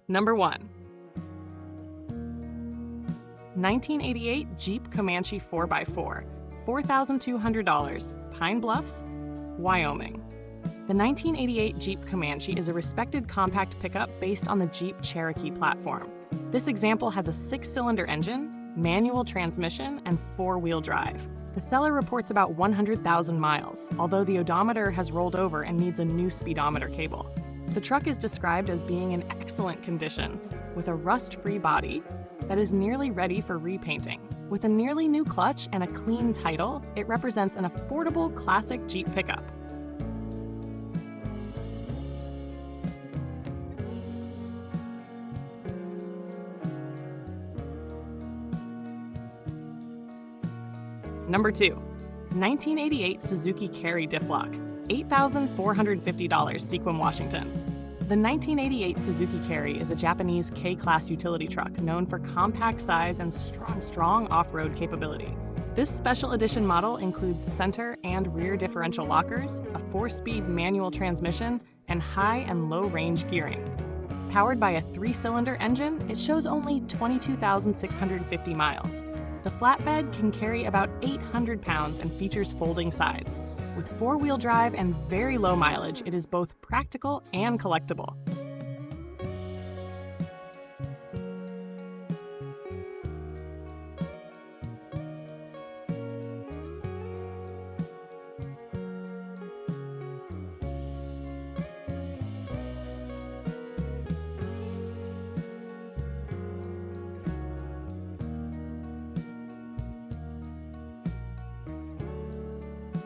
Number 1. 1988 Jeep Comanche 4x4, $4,200, Pine Bluffs, Wyoming. The 1988 Jeep Comanche is a respected compact pickup based on the Jeep Cherokee platform. This example has a 6-cylinder engine, manual transmission, and 4-wheel drive. The seller reports about 100,000 miles, although the odometer has rolled over and needs a new speedometer cable. The truck is described as being in excellent condition, with a rust-free body that is nearly ready for repainting. With a nearly new clutch and a clean title, it represents an affordable classic Jeep pickup. Number 2. 1988 Suzuki Carry Difflock, $8,450, Sequim, Washington. The 1988 Suzuki Carry is a Japanese K-class utility truck known for compact size and strong off-road capability. This special edition model includes center and rear differential lockers, a 4-speed manual transmission, and high and low range gearing. Powered by a 3-cylinder engine, it shows only 22,650 miles. The flatbed can carry about 800 pounds and features folding sides. With 4-wheel drive and very low mileage, it is both practical and collectible.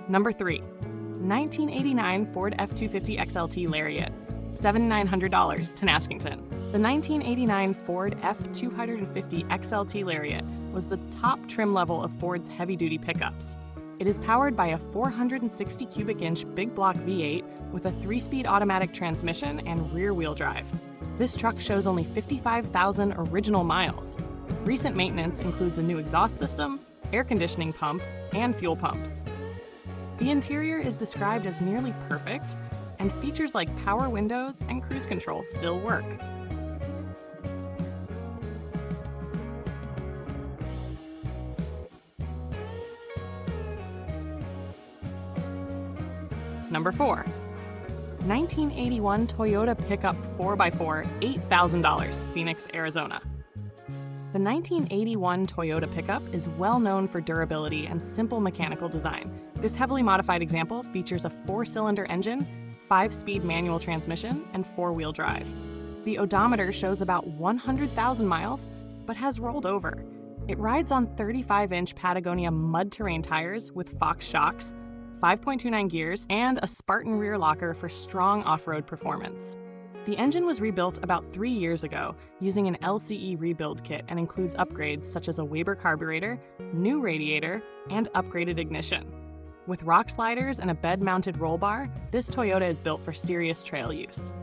Number 3. 1989 Ford F250 XLT Lariat, $7,900, Tonasket. The 1989 Ford F250 XLT Lariat was the top trim level of Ford's heavy-duty pickups. It is powered by a 460 cubic inch big block V8 with a 3-speed automatic transmission and rear-wheel drive. This truck shows only 55,000 original miles. Recent maintenance includes a new exhaust system, air conditioning pump, and fuel pumps. The interior is described as nearly perfect, and features like power windows and cruise control still work. Number 4. 1981 Toyota Pickup 4x4, $8,000, Phoenix, Arizona. The 1981 Toyota Pickup is well known for durability and simple mechanical design. This heavily modified example features a 4-cylinder engine, 5-speed manual transmission, and 4-wheel drive. The odometer shows about 100,000 miles, but has rolled over. It rides on 35-inch Patagonia mud terrain tires with Fox shocks, 5.29 gears, and a Spartan rear locker for strong off-road performance. The engine was rebuilt about 3 years ago using an LCE rebuild kit and includes upgrades such as a Weber carburetor, new radiator, and upgraded ignition. With rock sliders and a bed-mounted roll bar, this Toyota is built for serious trail use.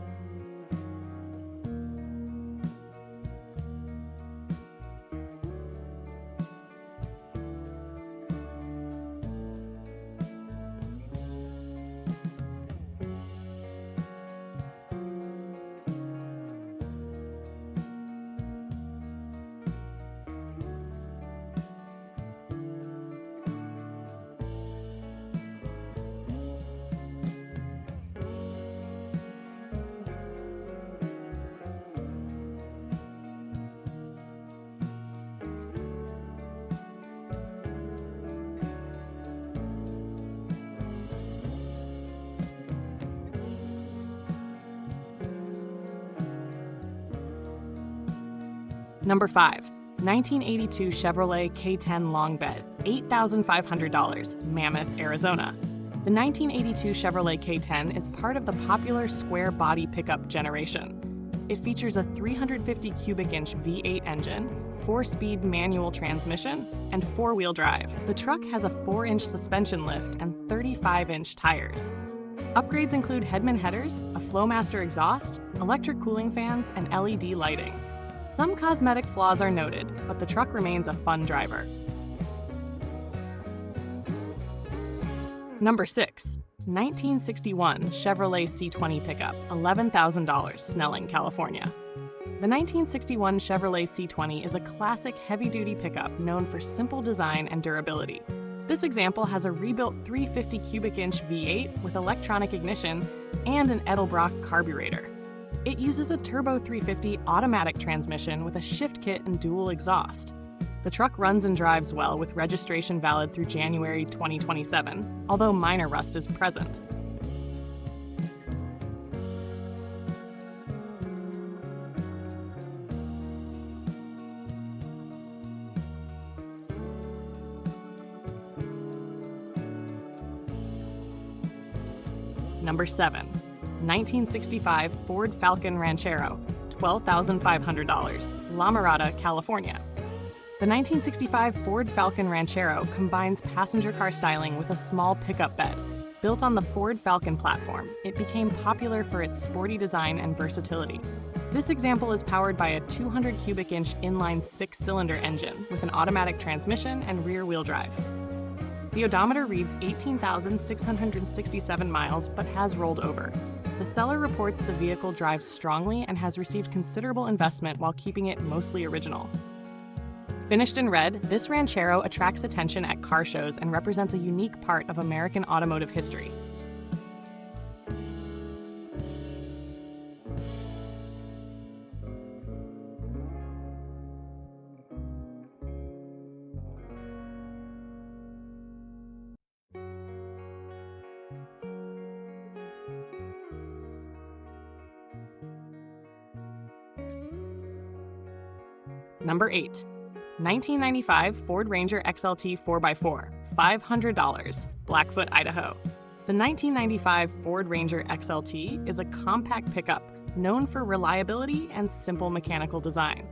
Number 5. 1982 Chevrolet K10 Longbed, $8,500, Mammoth, Arizona. The 1982 Chevrolet K10 is part of the popular square body pickup generation. It features a 350 cubic inch V8 engine, 4-speed manual transmission, and 4-wheel drive. The truck has a 4-inch suspension lift and 35-inch tires. Upgrades include Hedman headers, a Flowmaster exhaust, electric cooling fans, and LED lighting. Some cosmetic flaws are noted, but the truck remains a fun driver. Number 6. 1961 Chevrolet C20 Pickup, $11,000, Snelling, California. The 1961 Chevrolet C20 is a classic heavy-duty pickup known for simple design and durability. This example has a rebuilt 350 cubic inch V8 with electronic ignition and an Edelbrock carburetor. It uses a turbo 350 automatic transmission with a shift kit and dual exhaust. The truck runs and drives well with registration valid through January 2027, although minor rust is present. Number 7. 1965 Ford Falcon Ranchero, $12,500, La Mirada, California. The 1965 Ford Falcon Ranchero combines passenger car styling with a small pickup bed. Built on the Ford Falcon platform, it became popular for its sporty design and versatility. This example is powered by a 200 cubic inch inline 6-cylinder engine with an automatic transmission and rear-wheel drive. The odometer reads 18,667 miles but has rolled over. The seller reports the vehicle drives strongly and has received considerable investment while keeping it mostly original. Finished in red, this Ranchero attracts attention at car shows and represents a unique part of American automotive history. Number 8. 1995 Ford Ranger XLT 4x4, $500, Blackfoot, Idaho. The 1995 Ford Ranger XLT is a compact pickup known for reliability and simple mechanical design.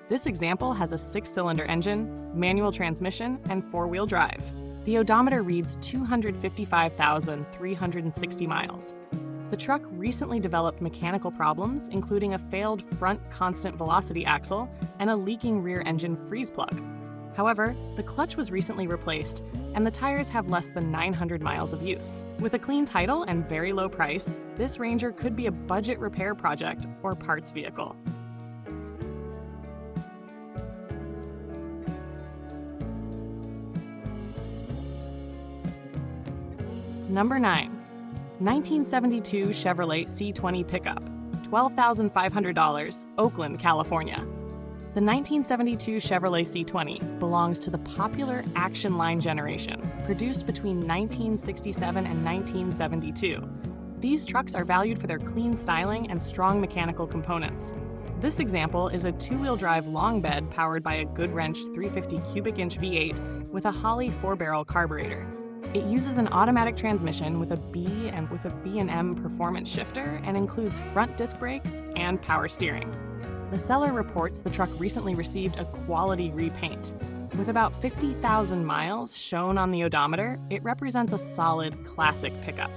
This example has a 6-cylinder engine, manual transmission, and 4-wheel drive. The odometer reads 255,360 miles. The truck recently developed mechanical problems, including a failed front constant velocity axle and a leaking rear engine freeze plug. However, the clutch was recently replaced, and the tires have less than 900 miles of use. With a clean title and very low price, this Ranger could be a budget repair project or parts vehicle. Number 9. 1972 Chevrolet C20 Pickup, $12,500, Oakland, California. The 1972 Chevrolet C20 belongs to the popular Action Line generation, produced between 1967 and 1972. These trucks are valued for their clean styling and strong mechanical components. This example is a 2-wheel drive long bed powered by a Goodwrench 350 cubic inch V8 with a Holley 4-barrel carburetor. It uses an automatic transmission with a B&M performance shifter and includes front disc brakes and power steering. The seller reports the truck recently received a quality repaint. With about 50,000 miles shown on the odometer, it represents a solid classic pickup.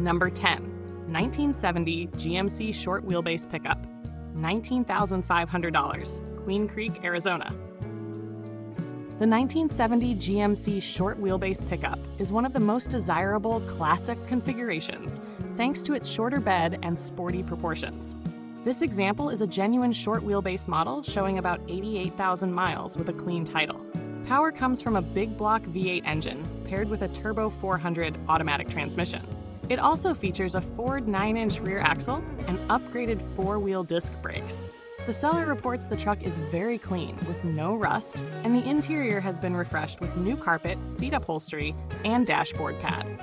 Number 10. 1970 GMC short wheelbase pickup, $19,500, Queen Creek, Arizona. The 1970 GMC short wheelbase pickup is one of the most desirable classic configurations thanks to its shorter bed and sporty proportions. This example is a genuine short wheelbase model showing about 88,000 miles with a clean title. Power comes from a big block V8 engine paired with a turbo 400 automatic transmission. It also features a Ford 9-inch rear axle and upgraded 4-wheel disc brakes. The seller reports the truck is very clean with no rust, and the interior has been refreshed with new carpet, seat upholstery, and dashboard pad.